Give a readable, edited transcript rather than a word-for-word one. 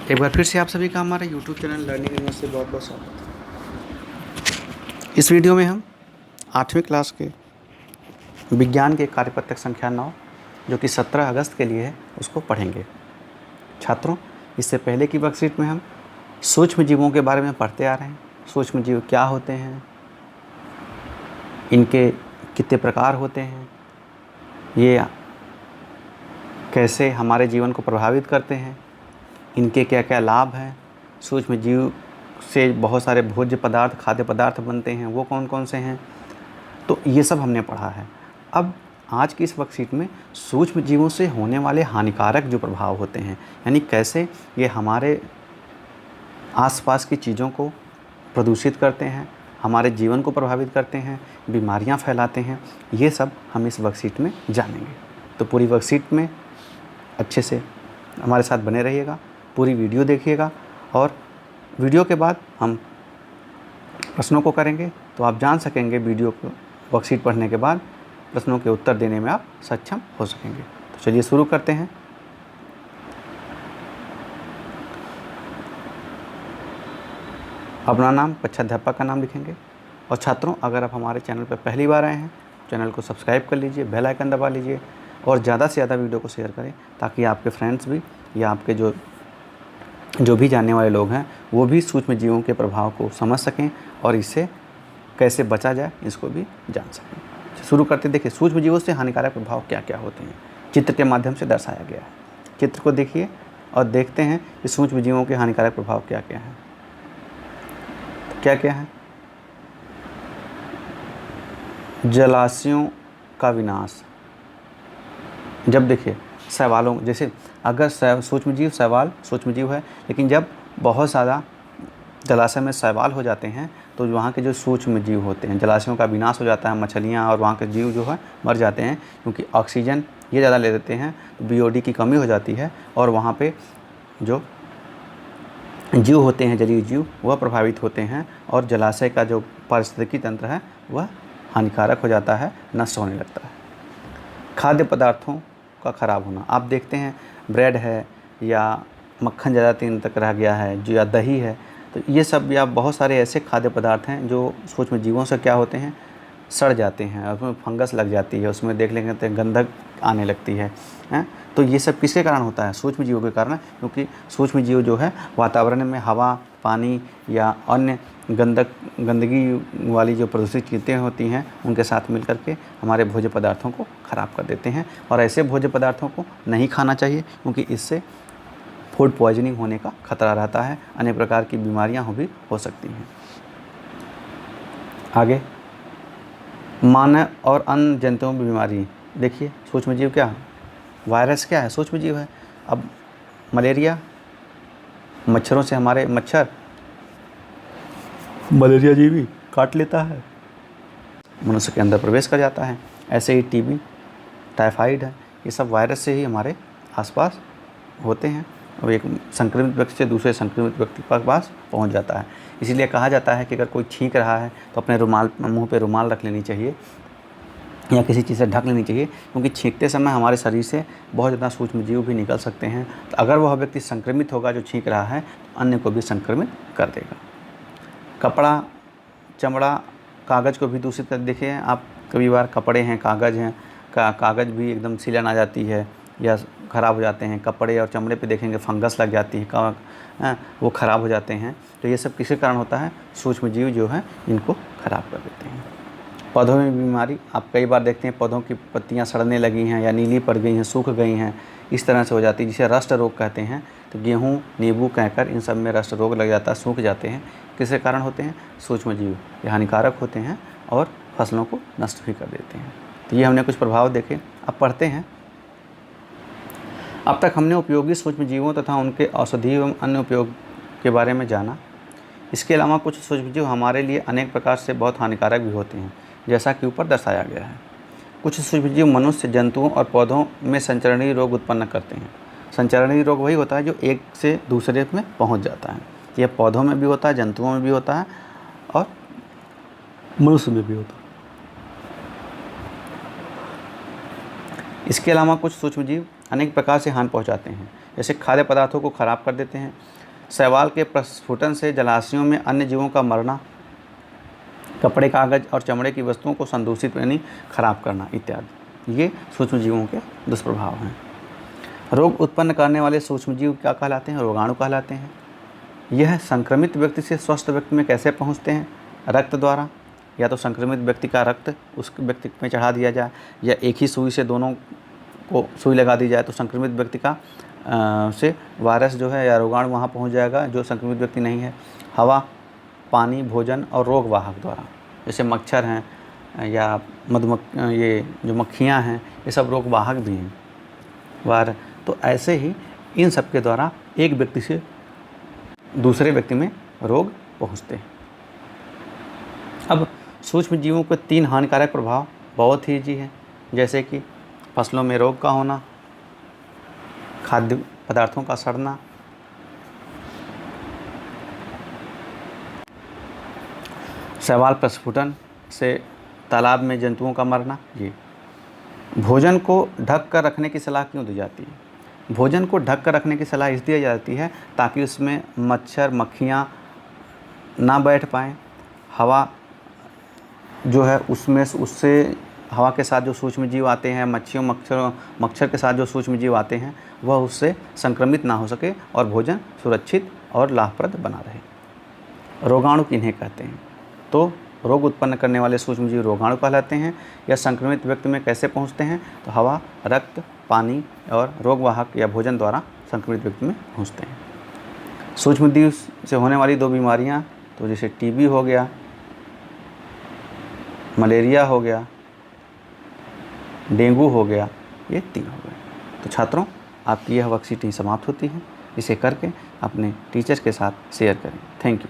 एक बार फिर से आप सभी का हमारे YouTube चैनल लर्निंग न्यूज़ से बहुत बहुत स्वागत है। इस वीडियो में हम 8वीं क्लास के विज्ञान के कार्यपत्रक संख्या 9 जो कि 17 अगस्त के लिए है उसको पढ़ेंगे। छात्रों, इससे पहले की वर्कशीट में हम सूक्ष्म जीवों के बारे में पढ़ते आ रहे हैं। सूक्ष्म जीव क्या होते हैं, इनके कितने प्रकार होते हैं, ये कैसे हमारे जीवन को प्रभावित करते हैं, इनके क्या क्या लाभ हैं, सूक्ष्म जीव से बहुत सारे भोज्य पदार्थ खाद्य पदार्थ बनते हैं, वो कौन कौन से हैं, तो ये सब हमने पढ़ा है। अब आज की इस वर्कशीट में सूक्ष्म जीवों से होने वाले हानिकारक जो प्रभाव होते हैं, यानी कैसे ये हमारे आसपास की चीज़ों को प्रदूषित करते हैं, हमारे जीवन को प्रभावित करते हैं, बीमारियां फैलाते हैं, ये सब हम इस वर्कशीट में जानेंगे। तो पूरी वर्कशीट में अच्छे से हमारे साथ बने रहिएगा, पूरी वीडियो देखिएगा और वीडियो के बाद हम प्रश्नों को करेंगे, तो आप जान सकेंगे वीडियो को वर्कशीट पढ़ने के बाद प्रश्नों के उत्तर देने में आप सक्षम हो सकेंगे। तो चलिए शुरू करते हैं। अपना नाम, कक्षाध्यापक का नाम लिखेंगे। और छात्रों, अगर आप हमारे चैनल पर पहली बार आए हैं, चैनल को सब्सक्राइब कर लीजिए, बेल आइकन दबा लीजिए और ज़्यादा से ज़्यादा वीडियो को शेयर करें ताकि आपके फ्रेंड्स भी या आपके जो भी जानने वाले लोग हैं वो भी सूक्ष्म जीवों के प्रभाव को समझ सकें और इससे कैसे बचा जाए इसको भी जान सकें। शुरू करते देखिए, सूक्ष्म जीवों से हानिकारक प्रभाव क्या क्या होते हैं, चित्र के माध्यम से दर्शाया गया है। चित्र को देखिए और देखते हैं कि सूक्ष्म जीवों के हानिकारक प्रभाव क्या क्या हैं। तो क्या क्या है? जलाशयों का विनाश। जब देखिए शैवालों, जैसे अगर सूक्ष्म जीव शैवाल सूक्ष्म जीव है, लेकिन जब बहुत ज़्यादा जलाशय में शैवाल हो जाते हैं तो वहाँ के जो सूक्ष्म जीव होते हैं, जलाशयों का विनाश हो जाता है, मछलियाँ और वहाँ के जीव जो है मर जाते हैं, क्योंकि ऑक्सीजन ये ज़्यादा ले लेते हैं, बीओडी की कमी हो जाती है और वहाँ पे जो जीव होते हैं, जलीय जीव, वह प्रभावित होते हैं और जलाशय का जो पारिस्थितिकी तंत्र है वह हानिकारक हो जाता है, नष्ट होने लगता है। खाद्य पदार्थों का ख़राब होना। आप देखते हैं ब्रेड है या मक्खन ज़्यादा दिन तक रह गया है, जो या दही है, तो ये सब या बहुत सारे ऐसे खाद्य पदार्थ हैं जो सूक्ष्म जीवों से क्या होते हैं, सड़ जाते हैं, उसमें फंगस लग जाती है, उसमें देख लेंगे तो गंधक आने लगती है। तो ये सब किसके कारण होता है? सूक्ष्म जीवों के कारण, क्योंकि सूक्ष्म जीव जो है वातावरण में हवा, पानी या अन्य गंदगी वाली जो प्रदूषित चीज़ें होती हैं उनके साथ मिलकर के हमारे भोज्य पदार्थों को ख़राब कर देते हैं और ऐसे भोज्य पदार्थों को नहीं खाना चाहिए, क्योंकि इससे फूड पॉइजनिंग होने का खतरा रहता है, अनेक प्रकार की बीमारियां हो सकती हैं। आगे, मानव और अन्य जंतुओं में बीमारी। देखिए सूक्ष्म जीव क्या है? वायरस क्या है? सूक्ष्म जीव है। अब मलेरिया, मच्छरों से हमारे मच्छर मलेरिया जीवी काट लेता है, मनुष्य के अंदर प्रवेश कर जाता है। ऐसे ही टीबी, टाइफाइड है, ये सब वायरस से ही हमारे आसपास होते हैं और एक संक्रमित व्यक्ति से दूसरे संक्रमित व्यक्ति के पास पहुंच जाता है। इसीलिए कहा जाता है कि अगर कोई छींक रहा है तो अपने मुंह पे रुमाल रख लेनी चाहिए या किसी चीज़ से ढक लेनी चाहिए, क्योंकि छींकते समय हमारे शरीर से बहुत ज़्यादा सूक्ष्म जीव भी निकल सकते हैं। तो अगर वह व्यक्ति संक्रमित होगा जो छींक रहा है तो अन्य को भी संक्रमित कर देगा। कपड़ा, चमड़ा, कागज़ को भी दूषित कर। देखिए आप कभी बार कपड़े हैं, कागज़ हैं, कागज़ भी एकदम सिलन आ जाती है या ख़राब हो जाते हैं। कपड़े और चमड़े पे देखेंगे फंगस लग जाती है, वो ख़राब हो जाते हैं। तो ये सब किसके कारण होता है? सूक्ष्म जीव जो है इनको ख़राब कर देते हैं। पौधों में बीमारी। आप कई बार देखते हैं पौधों की पत्तियां सड़ने लगी हैं या नीली पड़ गई हैं, सूख गई हैं, इस तरह से हो जाती है, जिसे रस्ट रोग कहते हैं। तो गेहूँ, नींबू, कैंकर, इन सब में रस्ट रोग लग जाता है, सूख जाते हैं। किसके कारण होते हैं? सूक्ष्म जीव। ये हानिकारक होते हैं और फसलों को नष्ट भी कर देते हैं। तो ये हमने कुछ प्रभाव देखे। अब पढ़ते हैं। अब तक हमने उपयोगी सूक्ष्म जीवों तथा उनके औषधि एवं अन्य उपयोग के बारे में जाना। इसके अलावा कुछ सूक्ष्म जीव हमारे लिए अनेक प्रकार से बहुत हानिकारक भी होते हैं, जैसा कि ऊपर दर्शाया गया है। कुछ सूक्ष्मजीव मनुष्य, जंतुओं और पौधों में संचरणीय रोग उत्पन्न करते हैं। संचरणीय रोग वही होता है जो एक से दूसरे में पहुंच जाता है। यह पौधों में भी होता है, जंतुओं में भी होता है और मनुष्य में भी होता है। इसके अलावा कुछ सूक्ष्मजीव अनेक प्रकार से हानि पहुंचाते हैं। जैसे खाद्य पदार्थों को खराब कर देते हैं। शैवाल के प्रस्फुटन से जलाशयों में अन्य जीवों का मरना, कपड़े, कागज़ और चमड़े की वस्तुओं को संदूषित यानी खराब करना इत्यादि, ये सूक्ष्म जीवों के दुष्प्रभाव हैं। रोग उत्पन्न करने वाले सूक्ष्म जीव क्या कहलाते हैं? रोगाणु कहलाते हैं। यह संक्रमित व्यक्ति से स्वस्थ व्यक्ति में कैसे पहुंचते हैं? रक्त द्वारा। या तो संक्रमित व्यक्ति का रक्त उस व्यक्ति में चढ़ा दिया जाए, या एक ही सुई से दोनों को सुई लगा दी जाए तो संक्रमित व्यक्ति का से वायरस जो है या रोगाणु वहाँ पहुँच जाएगा जो संक्रमित व्यक्ति नहीं है। हवा, पानी, भोजन और रोग वाहक द्वारा, जैसे मच्छर हैं या ये जो मक्खियाँ हैं, ये सब रोग वाहक भी हैं वायरस। तो ऐसे ही इन सब के द्वारा एक व्यक्ति से दूसरे व्यक्ति में रोग पहुँचते हैं। अब सूक्ष्म जीवों के 3 हानिकारक प्रभाव बहुत ही ईजी हैं, जैसे कि फसलों में रोग का होना, खाद्य पदार्थों का सड़ना, शैवाल प्रस्फुटन से तालाब में जंतुओं का मरना। ये भोजन को ढक कर रखने की सलाह क्यों दी जाती है? भोजन को ढक कर रखने की सलाह इसलिए दी जाती है ताकि उसमें मच्छर, मक्खियाँ ना बैठ पाएँ। हवा जो है उससे हवा के साथ जो सूक्ष्म जीव आते हैं, मच्छर के साथ जो सूक्ष्म जीव आते हैं, वह उससे संक्रमित ना हो सके और भोजन सुरक्षित और लाभप्रद बना रहे। रोगाणु किन्हें कहते हैं? तो रोग उत्पन्न करने वाले सूक्ष्म जीव रोगाणु कहलाते हैं। या संक्रमित व्यक्ति में कैसे पहुंचते हैं? तो हवा, रक्त, पानी और रोगवाहक या भोजन द्वारा संक्रमित व्यक्ति में पहुंचते हैं। सूक्ष्म जीव से होने वाली 2 बीमारियां, तो जैसे टीबी हो गया, मलेरिया हो गया, डेंगू हो गया, ये 3 हो गए। तो छात्रों, आपकी यह वर्कशीट ही समाप्त होती है। इसे करके अपने टीचर्स के साथ शेयर करें। Thank you.